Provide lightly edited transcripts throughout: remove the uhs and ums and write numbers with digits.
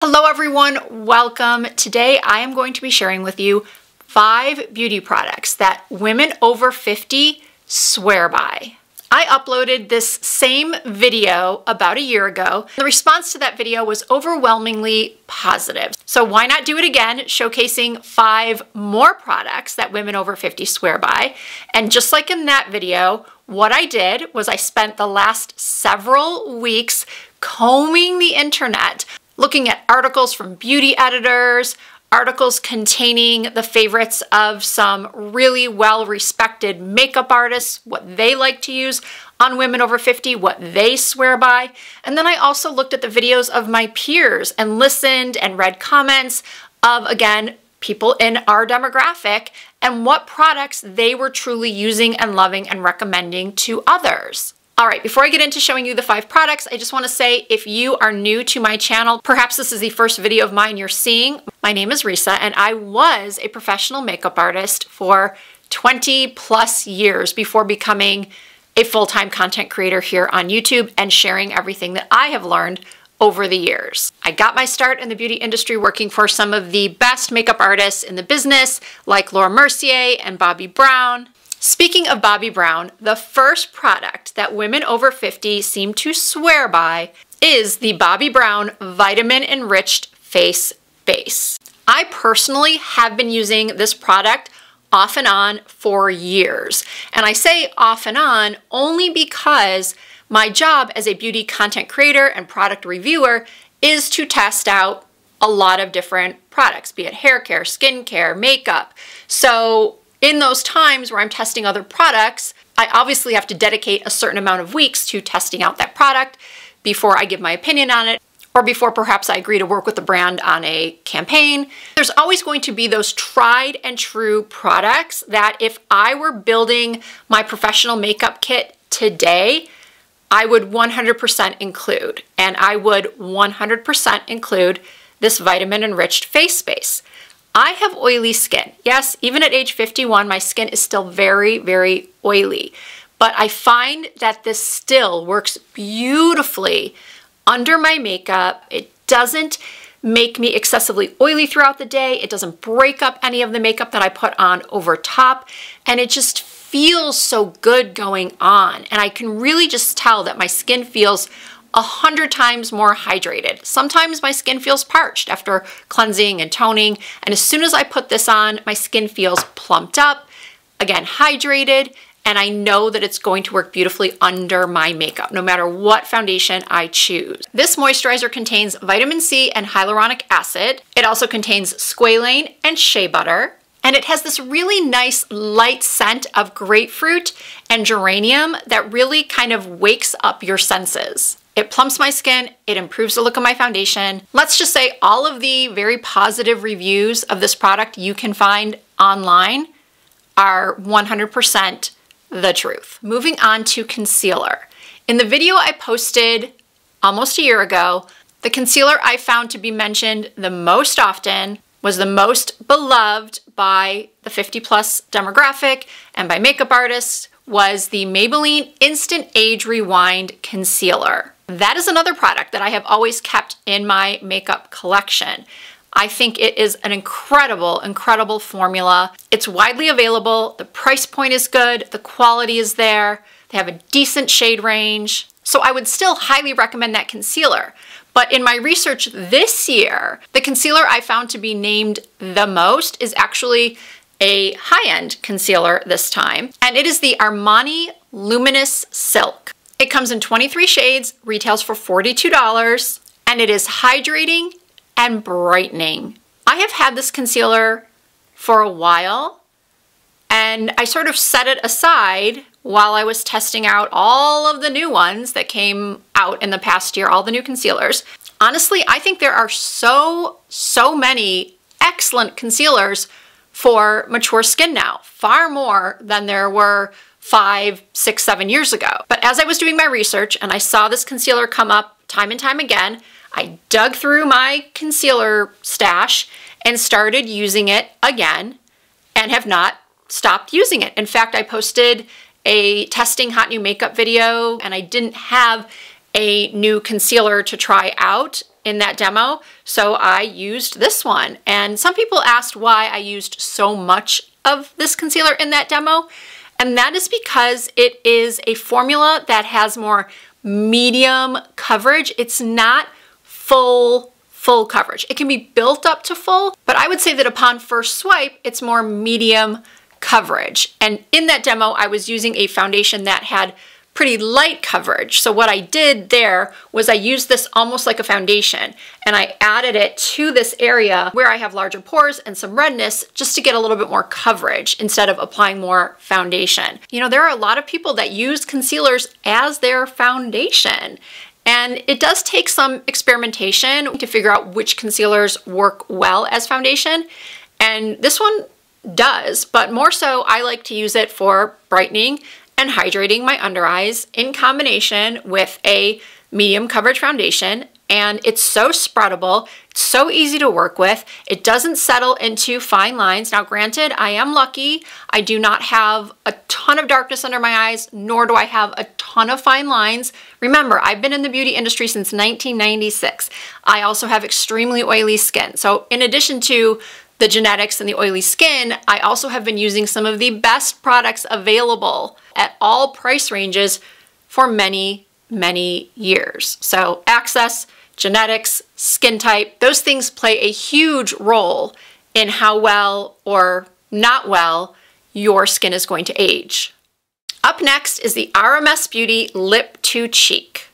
Hello everyone, welcome. Today I am going to be sharing with you 5 beauty products that women over 50 swear by. I uploaded this same video about a year ago. The response to that video was overwhelmingly positive. So why not do it again, showcasing 5 more products that women over 50 swear by. And just like in that video, what I did was I spent the last several weeks combing the internet, looking at articles from beauty editors, articles containing the favorites of some really well-respected makeup artists, what they like to use on women over 50, what they swear by. And then I also looked at the videos of my peers and listened and read comments of, again, people in our demographic and what products they were truly using and loving and recommending to others. All right, before I get into showing you the 5 products, I just want to say if you are new to my channel, perhaps this is the first video of mine you're seeing. My name is Risa and I was a professional makeup artist for 20 plus years before becoming a full-time content creator here on YouTube and sharing everything that I have learned over the years. I got my start in the beauty industry working for some of the best makeup artists in the business, like Mercier and Bobbi Brown. Speaking of Bobbi Brown, the first product that women over 50 seem to swear by is the Bobbi Brown Vitamin Enriched Face Base. I personally have been using this product off and on for years. And I say off and on only because my job as a beauty content creator and product reviewer is to test out a lot of different products, be it hair care, skin care, makeup. So in those times where I'm testing other products, I obviously have to dedicate a certain amount of weeks to testing out that product before I give my opinion on it, or before perhaps I agree to work with the brand on a campaign. There's always going to be those tried and true products that if I were building my professional makeup kit today, I would 100% include. And I would 100% include this Vitamin Enriched Face Base. I have oily skin. Yes, even at age 51, my skin is still very, very oily. But I find that this still works beautifully under my makeup. It doesn't make me excessively oily throughout the day. It doesn't break up any of the makeup that I put on over top. And it just feels so good going on. And I can really just tell that my skin feels 100 times more hydrated. Sometimes my skin feels parched after cleansing and toning, and as soon as I put this on, my skin feels plumped up, again, hydrated, and I know that it's going to work beautifully under my makeup, no matter what foundation I choose. This moisturizer contains vitamin C and hyaluronic acid. It also contains squalane and shea butter, and it has this really nice light scent of grapefruit and geranium that really kind of wakes up your senses. It plumps my skin, it improves the look of my foundation. Let's just say all of the very positive reviews of this product you can find online are 100% the truth. Moving on to concealer. In the video I posted almost a year ago, the concealer I found to be mentioned the most often was the most beloved by the 50 plus demographic and by makeup artists was the Maybelline Instant Age Rewind Concealer. That is another product that I have always kept in my makeup collection. I think it is an incredible, incredible formula. It's widely available, the price point is good, the quality is there, they have a decent shade range. So I would still highly recommend that concealer. But in my research this year, the concealer I found to be named the most is actually a high-end concealer this time, and it is the Armani Luminous Silk. It comes in 23 shades, retails for $42, and it is hydrating and brightening. I have had this concealer for a while, and I sort of set it aside while I was testing out all of the new ones that came out in the past year, all the new concealers. Honestly, I think there are so many excellent concealers for mature skin now, far more than there were 5, 6, 7 years ago. But as I was doing my research and I saw this concealer come up time and time again, I dug through my concealer stash and started using it again and have not stopped using it. In fact, I posted a testing hot new makeup video and I didn't have a new concealer to try out in that demo, so I used this one. And some people asked why I used so much of this concealer in that demo, and that is because it is a formula that has more medium coverage. It's not full coverage. It can be built up to full, but I would say that upon first swipe, it's more medium coverage. And in that demo, I was using a foundation that had pretty light coverage. So what I did there was I used this almost like a foundation, and I added it to this area where I have larger pores and some redness just to get a little bit more coverage instead of applying more foundation. You know, there are a lot of people that use concealers as their foundation, and it does take some experimentation to figure out which concealers work well as foundation, and this one does, but more so I like to use it for brightening and hydrating my under eyes in combination with a medium coverage foundation. And it's so spreadable, it's so easy to work with. It doesn't settle into fine lines. Now granted, I am lucky. I do not have a ton of darkness under my eyes, nor do I have a ton of fine lines. Remember, I've been in the beauty industry since 1996. I also have extremely oily skin. So in addition to the genetics and the oily skin, I also have been using some of the best products available at all price ranges for many, many years. So access, genetics, skin type, those things play a huge role in how well or not well your skin is going to age. Up next is the RMS Beauty Lip to Cheek.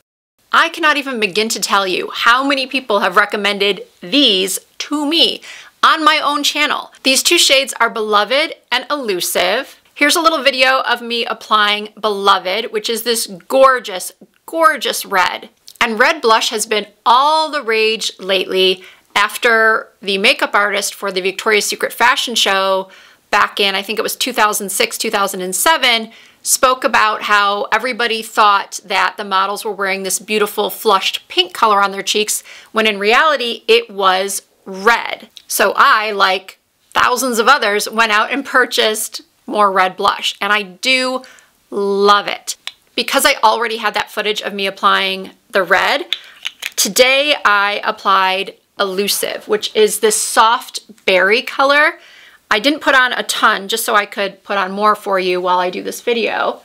I cannot even begin to tell you how many people have recommended these to me on my own channel. These two shades are Beloved and Elusive. Here's a little video of me applying Beloved, which is this gorgeous, gorgeous red. And red blush has been all the rage lately after the makeup artist for the Victoria's Secret fashion show back in, I think it was 2006, 2007, spoke about how everybody thought that the models were wearing this beautiful flushed pink color on their cheeks, when in reality it was red. So I, like thousands of others, went out and purchased more red blush, and I do love it. Because I already had that footage of me applying the red, today I applied Elusive, which is this soft berry color. I didn't put on a ton just so I could put on more for you while I do this video.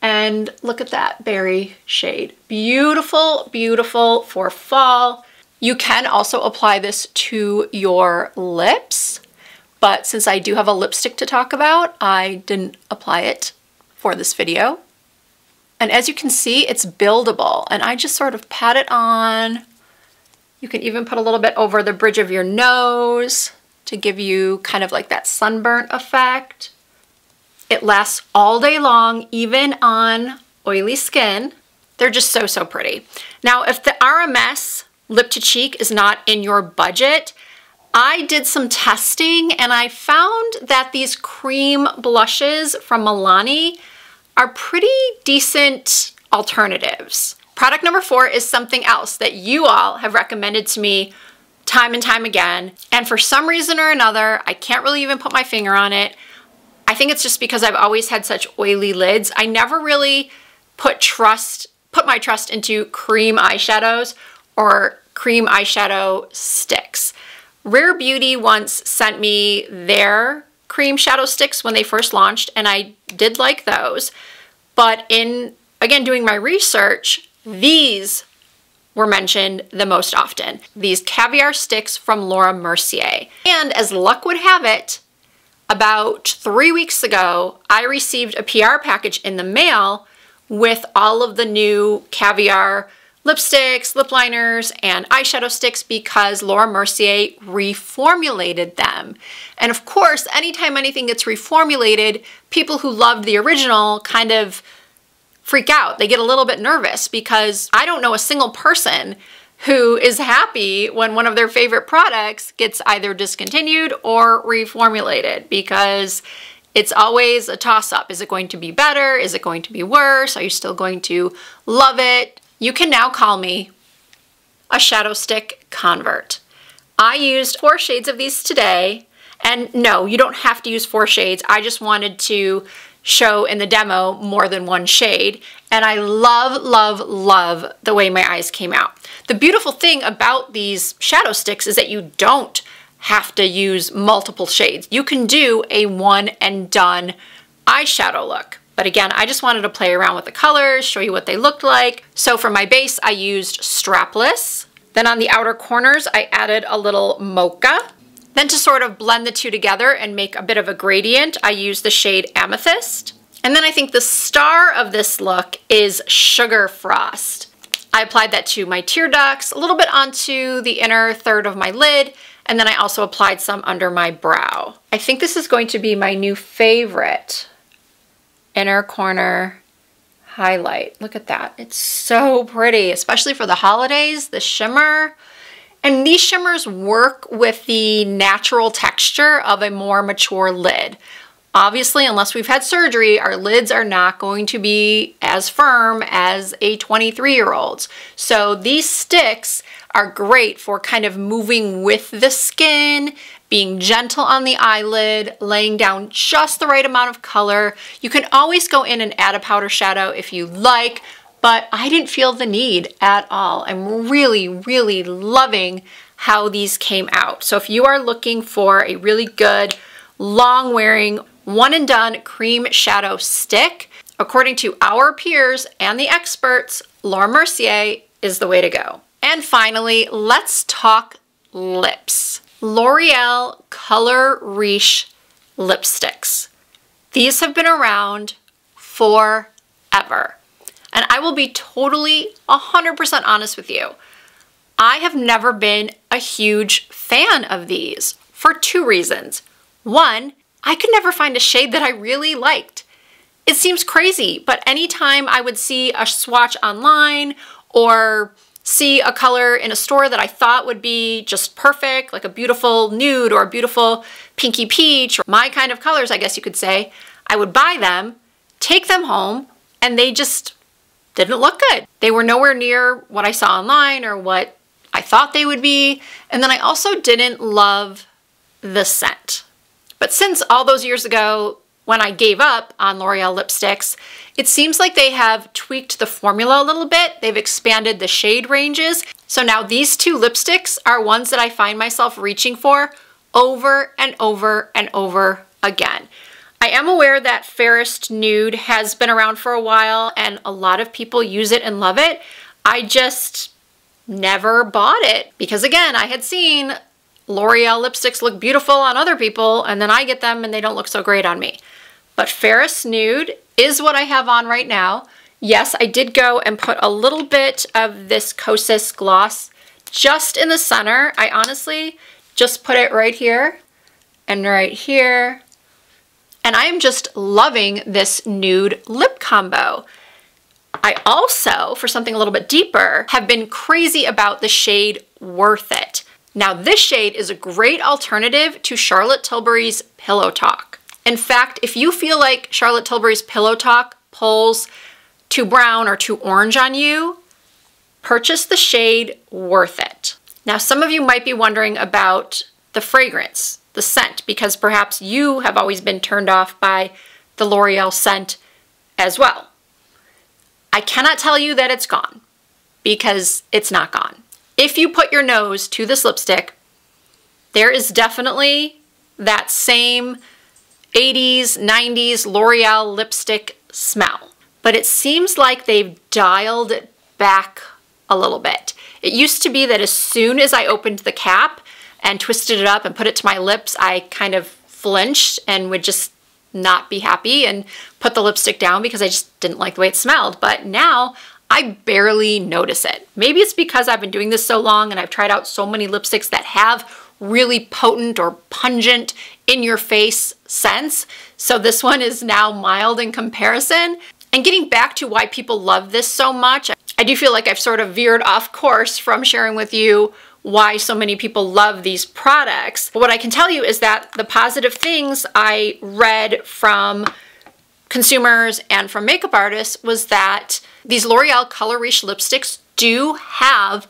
And look at that berry shade. Beautiful, beautiful for fall. You can also apply this to your lips, but since I do have a lipstick to talk about, I didn't apply it for this video. And as you can see, it's buildable, and I just sort of pat it on. You can even put a little bit over the bridge of your nose to give you kind of like that sunburnt effect. It lasts all day long, even on oily skin. They're just so, so pretty. Now, if the RMS Lip to Cheek is not in your budget, I did some testing and I found that these cream blushes from Milani are pretty decent alternatives. Product number 4 is something else that you all have recommended to me time and time again, and for some reason or another, I can't really even put my finger on it. I think it's just because I've always had such oily lids. I never really put my trust into cream eyeshadows or cream eyeshadow sticks. Rare Beauty once sent me their cream shadow sticks when they first launched, and I did like those. But in, again, doing my research, these were mentioned the most often. These caviar sticks from Mercier. And as luck would have it, about 3 weeks ago, I received a PR package in the mail with all of the new caviar lipsticks, lip liners, and eyeshadow sticks because Mercier reformulated them. And of course, anytime anything gets reformulated, people who loved the original kind of freak out. They get a little bit nervous because I don't know a single person who is happy when one of their favorite products gets either discontinued or reformulated, because it's always a toss-up. Is it going to be better? Is it going to be worse? Are you still going to love it? You can now call me a shadow stick convert. I used 4 shades of these today, and no, you don't have to use 4 shades. I just wanted to show in the demo more than one shade, and I love, love, love the way my eyes came out. The beautiful thing about these shadow sticks is that you don't have to use multiple shades. You can do a one and done eyeshadow look. But again, I just wanted to play around with the colors, show you what they looked like. So for my base, I used Strapless. Then on the outer corners, I added a little Mocha. Then to sort of blend the two together and make a bit of a gradient, I used the shade Amethyst. And then I think the star of this look is Sugar Frost. I applied that to my tear ducts, a little bit onto the inner third of my lid, and then I also applied some under my brow. I think this is going to be my new favorite inner corner highlight. Look at that. It's so pretty, especially for the holidays, the shimmer. And these shimmers work with the natural texture of a more mature lid. Obviously, unless we've had surgery, our lids are not going to be as firm as a 23-year-old's. So these sticks are great for kind of moving with the skin, being gentle on the eyelid, laying down just the right amount of color. You can always go in and add a powder shadow if you like, but I didn't feel the need at all. I'm really, really loving how these came out. So if you are looking for a really good, long-wearing, one and done cream shadow stick, according to our peers and the experts, Laura Mercier is the way to go. And finally, let's talk lips. L'Oreal Color Riche lipsticks. These have been around forever. And I will be totally 100% honest with you. I have never been a huge fan of these for two reasons. One, I could never find a shade that I really liked. It seems crazy, but anytime I would see a swatch online or see a color in a store that I thought would be just perfect, like a beautiful nude or a beautiful pinky peach, or my kind of colors, I guess you could say, I would buy them, take them home, and they just didn't look good. They were nowhere near what I saw online or what I thought they would be. And then I also didn't love the scent. But since all those years ago, when I gave up on L'Oreal lipsticks, it seems like they have tweaked the formula a little bit. They've expanded the shade ranges. So now these two lipsticks are ones that I find myself reaching for over and over and over again. I am aware that Fairest Nude has been around for a while and a lot of people use it and love it. I just never bought it because, again, I had seen L'Oreal lipsticks look beautiful on other people and then I get them and they don't look so great on me. But Fairest Nude is what I have on right now. Yes, I did go and put a little bit of this Kosas gloss just in the center. I honestly just put it right here and right here. And I am just loving this nude lip combo. I also, for something a little bit deeper, have been crazy about the shade Worth It. Now this shade is a great alternative to Charlotte Tilbury's Pillow Talk. In fact, if you feel like Charlotte Tilbury's Pillow Talk pulls too brown or too orange on you, purchase the shade Worth It. Now some of you might be wondering about the fragrance, the scent, because perhaps you have always been turned off by the L'Oreal scent as well. I cannot tell you that it's gone because it's not gone. If you put your nose to this lipstick, there is definitely that same 80s, 90s L'Oreal lipstick smell. But it seems like they've dialed it back a little bit. It used to be that as soon as I opened the cap and twisted it up and put it to my lips, I kind of flinched and would just not be happy and put the lipstick down because I just didn't like the way it smelled. But now I barely notice it. Maybe it's because I've been doing this so long and I've tried out so many lipsticks that have really potent or pungent in your face scents. So this one is now mild in comparison. And getting back to why people love this so much, I do feel like I've sort of veered off course from sharing with you why so many people love these products. But what I can tell you is that the positive things I read from consumers and from makeup artists was that these L'Oreal Color Riche lipsticks do have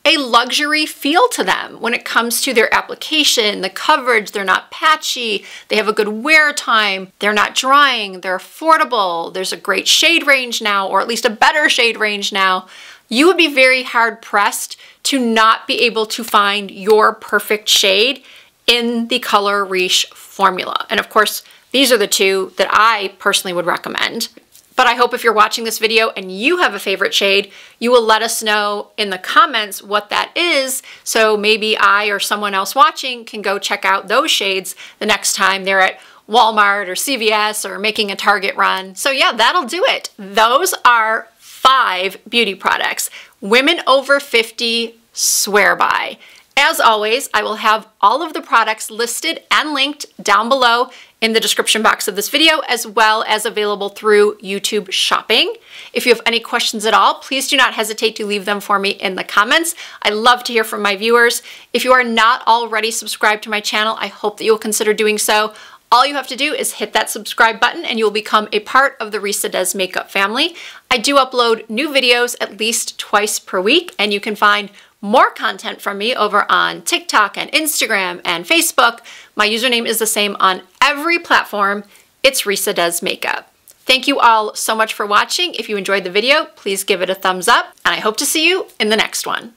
a luxury feel to them when it comes to their application, the coverage. They're not patchy, they have a good wear time, they're not drying, they're affordable, there's a great shade range now, or at least a better shade range now. You would be very hard pressed to not be able to find your perfect shade in the Color Riche formula. And of course, these are the two that I personally would recommend. But I hope if you're watching this video and you have a favorite shade, you will let us know in the comments what that is, so maybe I or someone else watching can go check out those shades the next time they're at Walmart or CVS or making a Target run. So yeah, that'll do it. Those are 5 beauty products women over 50 swear by. As always, I will have all of the products listed and linked down below in the description box of this video, as well as available through YouTube Shopping. If you have any questions at all, please do not hesitate to leave them for me in the comments. I love to hear from my viewers. If you are not already subscribed to my channel, I hope that you'll consider doing so. All you have to do is hit that subscribe button and you'll become a part of the Risa Does Makeup family. I do upload new videos at least twice per week, and you can find more content from me over on TikTok and Instagram and Facebook. My username is the same on every platform. It's Risa Does Makeup. Thank you all so much for watching. If you enjoyed the video, please give it a thumbs up, and I hope to see you in the next one.